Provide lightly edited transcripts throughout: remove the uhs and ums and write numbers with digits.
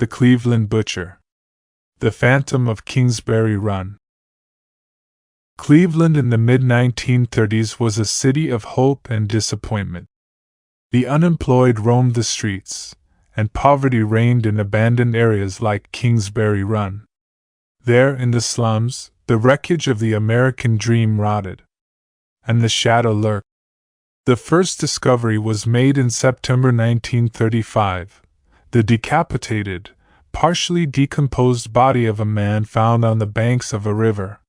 The Cleveland Butcher. The Phantom of Kingsbury Run. Cleveland in the mid-1930s was a city of hope and disappointment. The unemployed roamed the streets, and poverty reigned in abandoned areas like Kingsbury Run. There, in the slums, the wreckage of the American dream rotted, and the shadow lurked. The first discovery was made in September 1935, the decapitated, partially decomposed body of a man found on the banks of a river.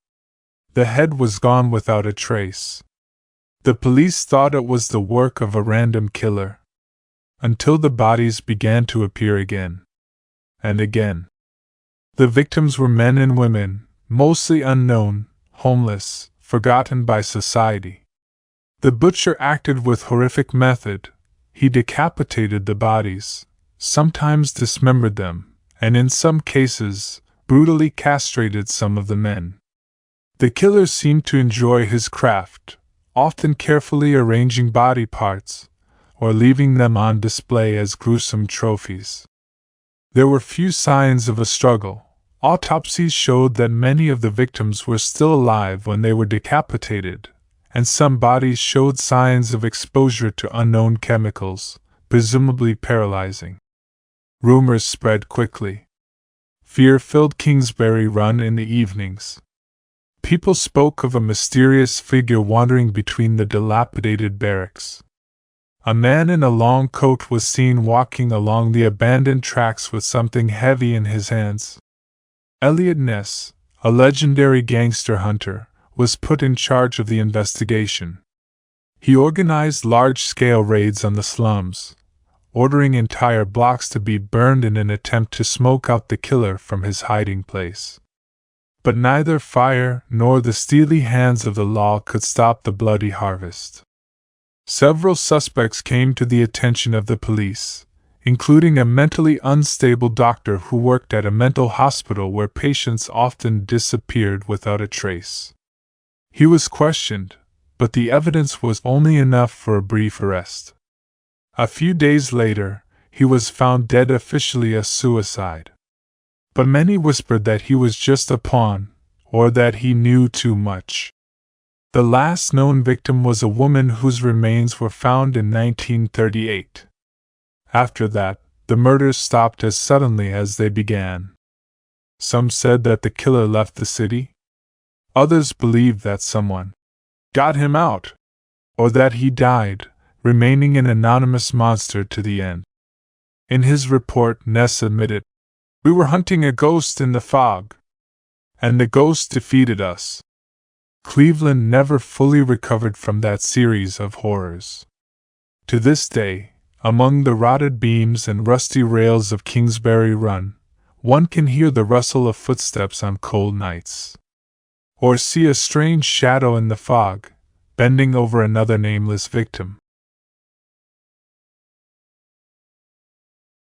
The head was gone without a trace. The police thought it was the work of a random killer, until the bodies began to appear again and again. The victims were men and women, mostly unknown, homeless, forgotten by society. The butcher acted with horrific method. He decapitated the bodies, sometimes dismembered them, and in some cases, brutally castrated some of the men. The killer seemed to enjoy his craft, often carefully arranging body parts, or leaving them on display as gruesome trophies. There were few signs of a struggle. Autopsies showed that many of the victims were still alive when they were decapitated, and some bodies showed signs of exposure to unknown chemicals, presumably paralyzing. Rumors spread quickly. Fear filled Kingsbury Run in the evenings. People spoke of a mysterious figure wandering between the dilapidated barracks. A man in a long coat was seen walking along the abandoned tracks with something heavy in his hands. Elliot Ness, a legendary gangster hunter, was put in charge of the investigation. He organized large-scale raids on the slums, ordering entire blocks to be burned in an attempt to smoke out the killer from his hiding place. But neither fire nor the steely hands of the law could stop the bloody harvest. Several suspects came to the attention of the police, including a mentally unstable doctor who worked at a mental hospital where patients often disappeared without a trace. He was questioned, but the evidence was only enough for a brief arrest. A few days later, he was found dead, officially a suicide. But many whispered that he was just a pawn, or that he knew too much. The last known victim was a woman whose remains were found in 1938. After that, the murders stopped as suddenly as they began. Some said that the killer left the city. Others believed that someone got him out, or that he died, remaining an anonymous monster to the end. In his report, Ness admitted, "We were hunting a ghost in the fog, and the ghost defeated us." Cleveland never fully recovered from that series of horrors. To this day, among the rotted beams and rusty rails of Kingsbury Run, one can hear the rustle of footsteps on cold nights, or see a strange shadow in the fog, bending over another nameless victim.